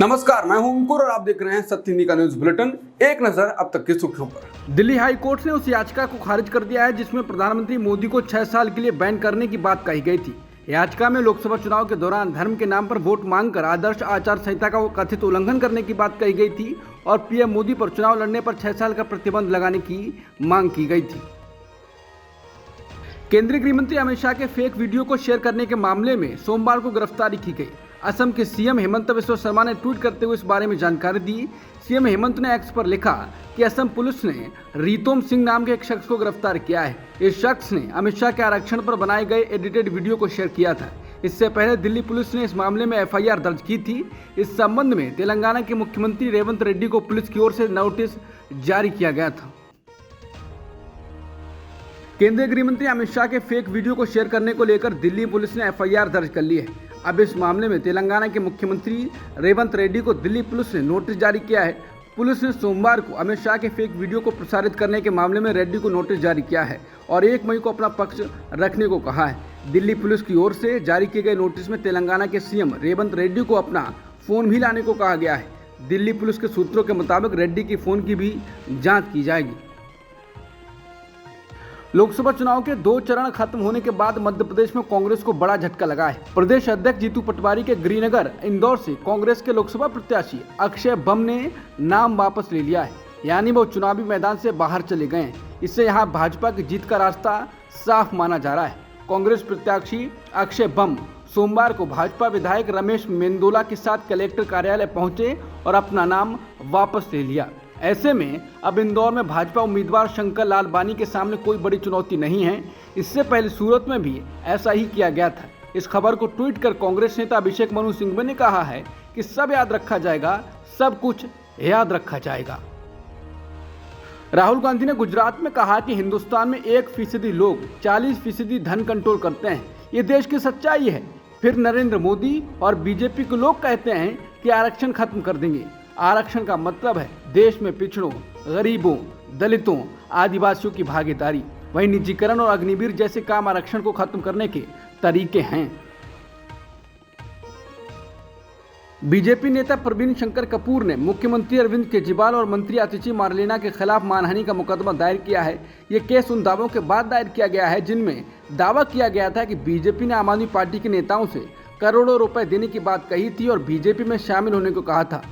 नमस्कार, मैं हूं अंकुर और आप देख रहे हैं सत्य हिंदी का न्यूज बुलेटिन। एक नजर अब तक की सुर्खियों पर। दिल्ली हाई कोर्ट ने उस याचिका को खारिज कर दिया है जिसमें प्रधानमंत्री मोदी को 6 साल के लिए बैन करने की बात कही गई थी। याचिका में लोकसभा चुनाव के दौरान धर्म के नाम पर वोट मांगकर आदर्श आचार संहिता का कथित उल्लंघन करने की बात कही गई थी और पीएम मोदी पर चुनाव लड़ने पर 6 साल का प्रतिबंध लगाने की मांग की गई थी। केंद्रीय गृह मंत्री अमित शाह के फेक वीडियो को शेयर करने के मामले में सोमवार को गिरफ्तारी की गई। असम के सीएम हेमंत बिस्वा शर्मा ने ट्वीट करते हुए इस बारे में जानकारी दी। सीएम हेमंत ने एक्स पर लिखा कि असम पुलिस ने रीतोम सिंह नाम के एक शख्स को गिरफ्तार किया है। इस शख्स ने अमित शाह के आरक्षण पर बनाए गए एडिटेड वीडियो को शेयर किया था। इससे पहले दिल्ली पुलिस ने इस मामले में एफआईआर दर्ज की थी। इस संबंध में तेलंगाना के मुख्यमंत्री रेवंत रेड्डी को पुलिस की ओर से नोटिस जारी किया गया था। केंद्रीय गृह मंत्री अमित शाह के फेक वीडियो को शेयर करने को लेकर दिल्ली पुलिस ने एफआईआर दर्ज कर ली है। अब इस मामले में तेलंगाना के मुख्यमंत्री रेवंत रेड्डी को दिल्ली पुलिस ने नोटिस जारी किया है। पुलिस ने सोमवार को अमित शाह के फेक वीडियो को प्रसारित करने के मामले में रेड्डी को नोटिस जारी किया है और 1 मई को अपना पक्ष रखने को कहा है। दिल्ली पुलिस की ओर से जारी किए गए नोटिस में तेलंगाना के सीएम रेवंत रेड्डी को अपना फोन भी लाने को कहा गया है। दिल्ली पुलिस के सूत्रों के मुताबिक रेड्डी की फोन की भी जाँच की जाएगी। लोकसभा चुनाव के 2 चरण खत्म होने के बाद मध्य प्रदेश में कांग्रेस को बड़ा झटका लगा है। प्रदेश अध्यक्ष जीतू पटवारी के गृहनगर इंदौर से कांग्रेस के लोकसभा प्रत्याशी अक्षय बम ने नाम वापस ले लिया है, यानी वो चुनावी मैदान से बाहर चले गए हैं। इससे यहां भाजपा की जीत का रास्ता साफ माना जा रहा है। कांग्रेस प्रत्याशी अक्षय बम सोमवार को भाजपा विधायक रमेश मेंदोला के साथ कलेक्टर कार्यालय पहुंचे और अपना नाम वापस ले लिया। ऐसे में अब इंदौर में भाजपा उम्मीदवार शंकर लाल बानी के सामने कोई बड़ी चुनौती नहीं है। इससे पहले सूरत में भी ऐसा ही किया गया था। इस खबर को ट्वीट कर कांग्रेस नेता अभिषेक मनु सिंघवी ने कहा है कि सब याद रखा जाएगा, सब कुछ याद रखा जाएगा। राहुल गांधी ने गुजरात में कहा कि हिंदुस्तान में 1% लोग 40% धन कंट्रोल करते हैं, ये देश की सच्चाई है। फिर नरेंद्र मोदी और बीजेपी के लोग कहते हैं कि आरक्षण खत्म कर देंगे। आरक्षण का मतलब है देश में पिछड़ों, गरीबों, दलितों, आदिवासियों की भागीदारी। वहीं निजीकरण और अग्निवीर जैसे काम आरक्षण को खत्म करने के तरीके हैं। बीजेपी नेता प्रवीण शंकर कपूर ने मुख्यमंत्री अरविंद केजरीवाल और मंत्री आतिशी मार्लेना के खिलाफ मानहानि का मुकदमा दायर किया है। ये केस उन दावों के बाद दायर किया गया है जिनमें दावा किया गया था कि बीजेपी ने आम आदमी पार्टी के नेताओं से करोड़ों रुपए देने की बात कही थी और बीजेपी में शामिल होने को कहा था।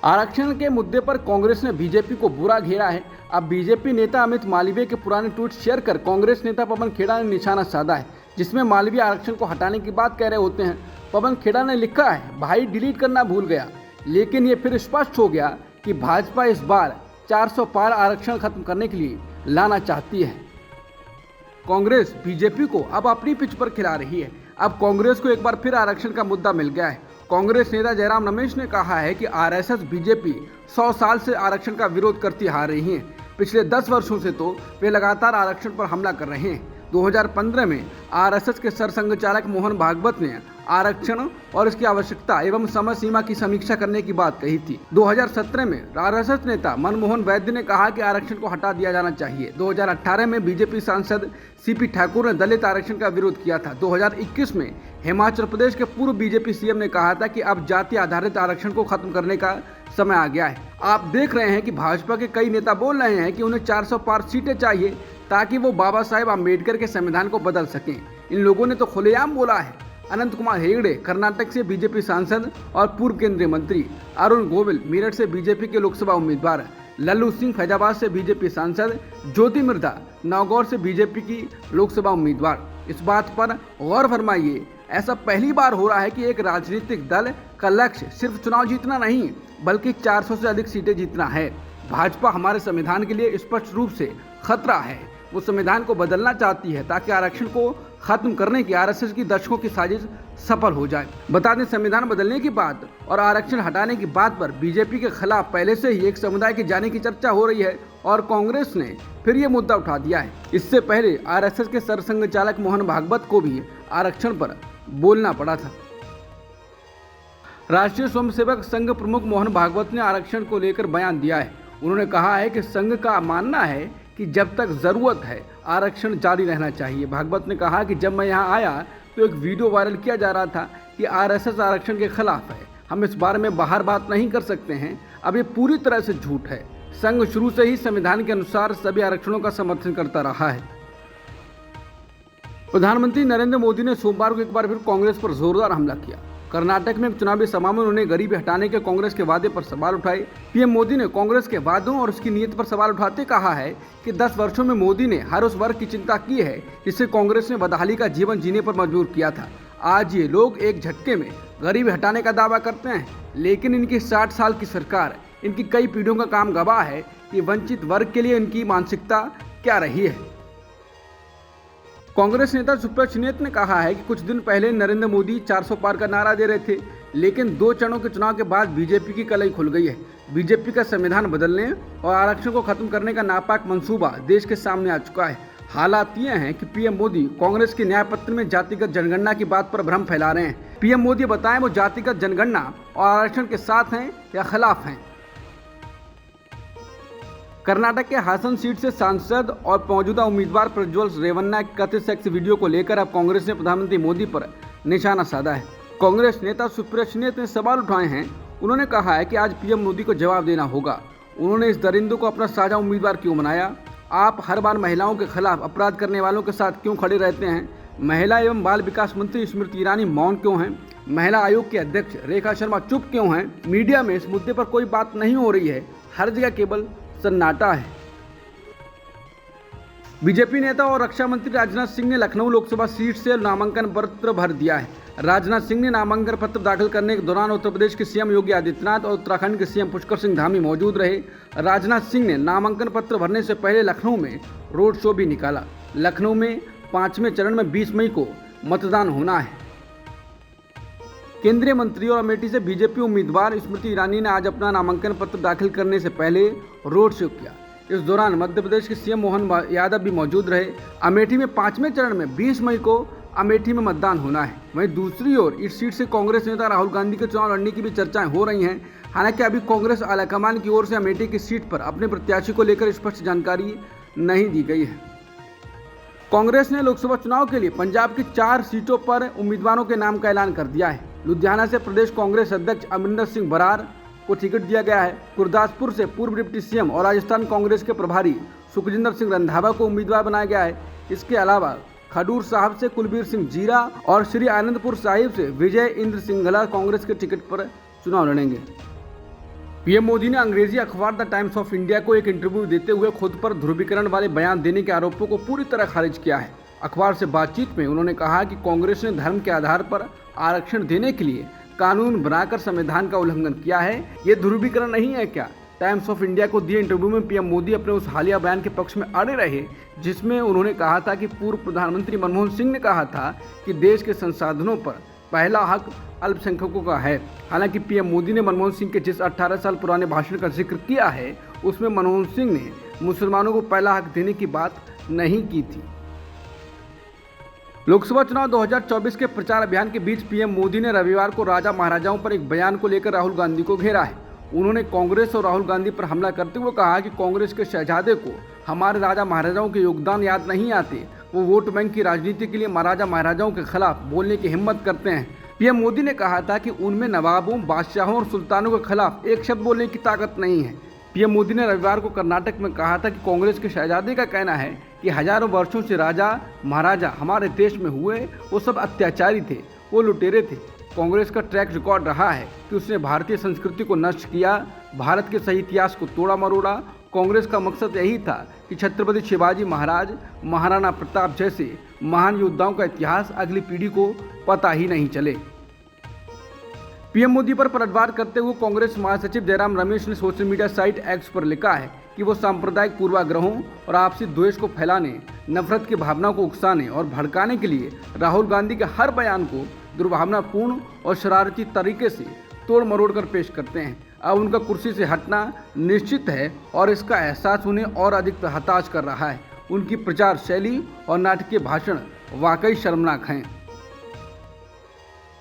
आरक्षण के मुद्दे पर कांग्रेस ने बीजेपी को बुरा घेरा है। अब बीजेपी नेता अमित मालवीय के पुराने ट्वीट शेयर कर कांग्रेस नेता पवन खेड़ा ने निशाना साधा है, जिसमें मालवीय आरक्षण को हटाने की बात कह रहे होते हैं। पवन खेड़ा ने लिखा है, भाई डिलीट करना भूल गया, लेकिन ये फिर स्पष्ट हो गया कि भाजपा इस बार 400 पार आरक्षण खत्म करने के लिए लाना चाहती है। कांग्रेस बीजेपी को अब अपनी पिच पर खिला रही है। अब कांग्रेस को एक बार फिर आरक्षण का मुद्दा मिल गया है। कांग्रेस नेता जयराम रमेश ने कहा है कि आरएसएस बीजेपी 100 साल से आरक्षण का विरोध करती आ रही है। पिछले 10 वर्षों से तो वे लगातार आरक्षण पर हमला कर रहे हैं। 2015 में आरएसएस के सरसंघचालक मोहन भागवत ने आरक्षण और इसकी आवश्यकता एवं समय सीमा की समीक्षा करने की बात कही थी। 2017 में आरएसएस नेता मनमोहन वैद्य ने कहा कि आरक्षण को हटा दिया जाना चाहिए। 2018 में बीजेपी सांसद सीपी ठाकुर ने दलित आरक्षण का विरोध किया था। 2021 में हिमाचल प्रदेश के पूर्व बीजेपी सीएम ने कहा था कि अब जाति आधारित आरक्षण को खत्म करने का समय आ गया है। आप देख रहे हैं कि भाजपा के कई नेता बोल रहे हैं कि उन्हें 400 पार सीटें चाहिए ताकि वो बाबा साहेब आम्बेडकर के संविधान को बदल सकें। इन लोगों ने तो खुलेआम बोला है। अनंत कुमार हेगड़े कर्नाटक से बीजेपी सांसद और पूर्व केंद्रीय मंत्री, अरुण गोविल मेरठ से बीजेपी के लोकसभा उम्मीदवार, लल्लू सिंह फैजाबाद से बीजेपी सांसद, ज्योति मिर्धा नागौर से बीजेपी की लोकसभा उम्मीदवार। इस बात पर गौर फरमाइए, ऐसा पहली बार हो रहा है कि एक राजनीतिक दल का लक्ष्य सिर्फ चुनाव जीतना नहीं बल्कि 400 से अधिक सीटें जीतना है। भाजपा हमारे संविधान के लिए स्पष्ट रूप से खतरा है। वो संविधान को बदलना चाहती है ताकि आरक्षण को खत्म करने की आरएसएस की दशकों की साजिश सफल हो जाए। बता दें, संविधान बदलने की बात और आरक्षण हटाने की बात पर बीजेपी के खिलाफ पहले से ही एक समुदाय के जाने की चर्चा हो रही है और कांग्रेस ने फिर ये मुद्दा उठा दिया है। इससे पहले आरएसएस के सरसंघचालक मोहन भागवत को भी आरक्षण पर बोलना पड़ा था। राष्ट्रीय स्वयंसेवक संघ प्रमुख मोहन भागवत ने आरक्षण को लेकर बयान दिया है। उन्होंने कहा है कि संघ का मानना है कि जब तक जरूरत है आरक्षण जारी रहना चाहिए। भागवत ने कहा कि जब मैं यहाँ आया तो एक वीडियो वायरल किया जा रहा था कि आरएसएस आरक्षण के खिलाफ है, हम इस बारे में बाहर बात नहीं कर सकते हैं। अब ये पूरी तरह से झूठ है। संघ शुरू से ही संविधान के अनुसार सभी आरक्षणों का समर्थन करता रहा है। प्रधानमंत्री नरेंद्र मोदी ने सोमवार को एक बार फिर कांग्रेस पर जोरदार हमला किया। कर्नाटक में एक चुनावी सभा में उन्होंने गरीबी हटाने के कांग्रेस के वादे पर सवाल उठाए। पीएम मोदी ने कांग्रेस के वादों और उसकी नीयत पर सवाल उठाते कहा है कि 10 वर्षों में मोदी ने हर उस वर्ग की चिंता की है जिसे कांग्रेस ने बदहाली का जीवन जीने पर मजबूर किया था। आज ये लोग एक झटके में गरीबी हटाने का दावा करते हैं, लेकिन इनकी 60 साल की सरकार, इनकी कई पीढ़ियों का काम गवाह है कि वंचित वर्ग के लिए इनकी मानसिकता क्या रही है। कांग्रेस नेता सुब्रत ने कहा है कि कुछ दिन पहले नरेंद्र मोदी 400 पार का नारा दे रहे थे, लेकिन 2 चरणों के चुनाव के बाद बीजेपी की कलई खुल गई है। बीजेपी का संविधान बदलने और आरक्षण को खत्म करने का नापाक मंसूबा देश के सामने आ चुका है। हालात ये हैं कि पीएम मोदी कांग्रेस के न्याय पत्र में जातिगत जनगणना की बात पर भ्रम फैला रहे हैं। पीएम मोदी बताएं वो जातिगत जनगणना और आरक्षण के साथ हैं या खिलाफ हैं। कर्नाटक के हासन सीट से सांसद और मौजूदा उम्मीदवार प्रज्वल रेवन्ना के कथित सेक्स वीडियो को लेकर अब कांग्रेस ने प्रधानमंत्री मोदी पर निशाना साधा है। कांग्रेस नेता सुब्रत ने सवाल उठाए हैं। उन्होंने कहा है कि आज पीएम मोदी को जवाब देना होगा। उन्होंने इस दरिंदे को अपना साझा उम्मीदवार क्यों बनाया? आप हर बार महिलाओं के खिलाफ अपराध करने वालों के साथ क्यों खड़े रहते हैं? महिला एवं बाल विकास मंत्री स्मृति ईरानी मौन क्यों हैं? महिला आयोग के अध्यक्ष रेखा शर्मा चुप क्यों हैं? मीडिया में इस मुद्दे पर कोई बात नहीं हो रही है, हर जगह केवल सन्नाटा है। बीजेपी नेता और रक्षा मंत्री राजनाथ सिंह ने लखनऊ लोकसभा सीट से नामांकन पत्र भर दिया है। राजनाथ सिंह ने नामांकन पत्र दाखिल करने के दौरान उत्तर प्रदेश के सीएम योगी आदित्यनाथ और उत्तराखंड के सीएम पुष्कर सिंह धामी मौजूद रहे। राजनाथ सिंह ने नामांकन पत्र भरने से पहले लखनऊ में रोड शो भी निकाला। लखनऊ में 5वें चरण में 20 मई को मतदान होना है। केंद्रीय मंत्री और अमेठी से बीजेपी उम्मीदवार स्मृति ईरानी ने आज अपना नामांकन पत्र दाखिल करने से पहले रोड शो किया। इस दौरान मध्य प्रदेश के सीएम मोहन यादव भी मौजूद रहे। अमेठी में 5वें चरण में 20 मई को अमेठी में मतदान होना है। वहीं दूसरी ओर इस सीट से कांग्रेस नेता राहुल गांधी के चुनाव लड़ने की भी चर्चाएं हो रही हैं। हालांकि अभी कांग्रेस आलाकमान की ओर से अमेठी की सीट पर अपने प्रत्याशी को लेकर स्पष्ट जानकारी नहीं दी गई है। कांग्रेस ने लोकसभा चुनाव के लिए पंजाब की 4 सीटों पर उम्मीदवारों के नाम का ऐलान कर दिया है। लुधियाना से प्रदेश कांग्रेस अध्यक्ष अमरिंदर सिंह बरार को टिकट दिया गया है। गुरदासपुर से पूर्व डिप्टी सीएम और राजस्थान कांग्रेस के प्रभारी सुखजिंदर सिंह रंधावा को उम्मीदवार बनाया गया है। इसके अलावा खडूर साहब से कुलबीर सिंह जीरा और श्री आनंदपुर साहिब से विजय इंद्र सिंघला कांग्रेस के टिकट पर चुनाव लड़ेंगे। पीएम मोदी ने अंग्रेजी अखबार द टाइम्स ऑफ इंडिया को एक इंटरव्यू देते हुए खुद पर ध्रुवीकरण वाले बयान देने के आरोपों को पूरी तरह खारिज किया है। अखबार से बातचीत में उन्होंने कहा कि कांग्रेस ने धर्म के आधार पर आरक्षण देने के लिए कानून बनाकर संविधान का उल्लंघन किया है। ये ध्रुवीकरण नहीं है क्या? टाइम्स ऑफ इंडिया को दिए इंटरव्यू में पीएम मोदी अपने उस हालिया बयान के पक्ष में अड़े रहे जिसमें उन्होंने कहा था कि पूर्व प्रधानमंत्री मनमोहन सिंह ने कहा था कि देश के संसाधनों पर पहला हक अल्पसंख्यकों का है। हालांकि पीएम मोदी ने मनमोहन सिंह के जिस 18 साल पुराने भाषण का जिक्र किया है उसमें मनमोहन सिंह ने मुसलमानों को पहला हक देने की बात नहीं की थी। लोकसभा चुनाव 2024 के प्रचार अभियान के बीच पीएम मोदी ने रविवार को राजा महाराजाओं पर एक बयान को लेकर राहुल गांधी को घेरा है। उन्होंने कांग्रेस और राहुल गांधी पर हमला करते हुए कहा कि कांग्रेस के शहजादे को हमारे राजा महाराजाओं के योगदान याद नहीं आते। वो वोट बैंक की राजनीति के लिए महाराजा महाराजाओं के खिलाफ बोलने की हिम्मत करते हैं। पीएम मोदी ने कहा था कि उनमें नवाबों, बादशाहों और सुल्तानों के खिलाफ एक शब्द बोलने की ताकत नहीं है। पीएम मोदी ने रविवार को कर्नाटक में कहा था कि कांग्रेस के शहजादे का कहना है कि हजारों वर्षों से राजा महाराजा हमारे देश में हुए वो सब अत्याचारी थे, वो लुटेरे थे। कांग्रेस का ट्रैक रिकॉर्ड रहा है कि उसने भारतीय संस्कृति को नष्ट किया, भारत के सही इतिहास को तोड़ा मरोड़ा। कांग्रेस का मकसद यही था कि छत्रपति शिवाजी महाराज, महाराणा प्रताप जैसे महान योद्धाओं का इतिहास अगली पीढ़ी को पता ही नहीं चले। पीएम मोदी पर पलटवार करते हुए कांग्रेस महासचिव जयराम रमेश ने सोशल मीडिया साइट एक्स पर लिखा है कि वो सांप्रदायिक पूर्वाग्रहों और आपसी द्वेष को फैलाने, नफरत की भावना को उकसाने और भड़काने के लिए राहुल गांधी के हर बयान को दुर्भावनापूर्ण और शरारती तरीके से तोड़ मरोड़ कर पेश करते हैं। अब उनका कुर्सी से हटना निश्चित है और इसका एहसास उन्हें और अधिक हताश कर रहा है। उनकी प्रचार शैली और नाटकीय भाषण वाकई शर्मनाक हैं।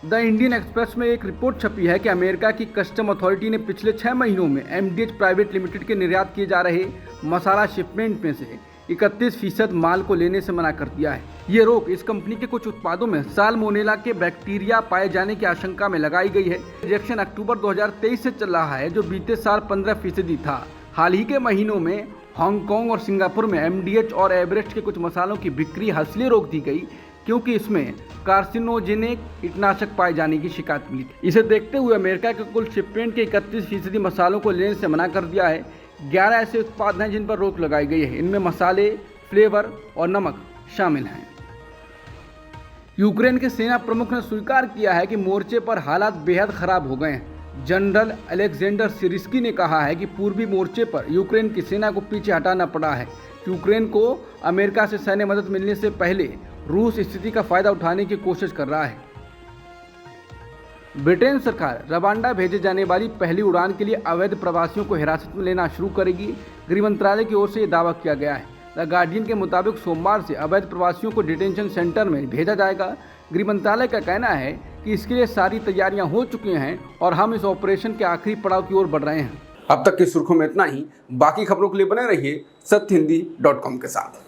द इंडियन एक्सप्रेस में एक रिपोर्ट छपी है कि अमेरिका की कस्टम अथॉरिटी ने पिछले 6 महीनों में एमडीएच प्राइवेट लिमिटेड के निर्यात किए जा रहे मसाला शिपमेंट में से 31% माल को लेने से मना कर दिया है। ये रोक इस कंपनी के कुछ उत्पादों में साल्मोनेला के बैक्टीरिया पाए जाने की आशंका में लगाई गई है। रिजेक्शन अक्टूबर 2023 से चल रहा है, जो बीते साल 15% था। हाल ही के महीनों में हांगकांग और सिंगापुर में MDH और एवरेस्ट के कुछ मसालों की बिक्री इसलिए रोक दी गई क्योंकि इसमें कार्सिनोजेनिक कीटनाशक पाए जाने की शिकायत मिली थी। इसे देखते हुए अमेरिका के कुल शिपमेंट के 31% मसालों को लेने से मना कर दिया है। 11 ऐसे उत्पाद हैं जिन पर रोक लगाई गई है। इनमें मसाले, फ्लेवर और नमक शामिल हैं। यूक्रेन के सेना प्रमुख ने स्वीकार किया है कि मोर्चे पर हालात बेहद खराब हो गए हैं। जनरल अलेक्जेंडर सिरिस्की ने कहा है कि पूर्वी मोर्चे पर यूक्रेन की सेना को पीछे हटाना पड़ा है। यूक्रेन को अमेरिका से सैन्य मदद मिलने से पहले रूस स्थिति का फायदा उठाने की कोशिश कर रहा है। ब्रिटेन सरकार रवांडा भेजे जाने वाली पहली उड़ान के लिए अवैध प्रवासियों को हिरासत में लेना शुरू करेगी। गृह मंत्रालय की ओर से यह दावा किया गया है। द गार्डियन के मुताबिक सोमवार से अवैध प्रवासियों को डिटेंशन सेंटर में भेजा जाएगा। गृह मंत्रालय का कहना है कि इसके लिए सारी तैयारियां हो चुकी हैं और हम इस ऑपरेशन के आखिरी पड़ाव की ओर बढ़ रहे हैं। अब तक की सुर्खियों में इतना ही। बाकी खबरों के लिए बने रहिए सत्यहिंदी.com के साथ।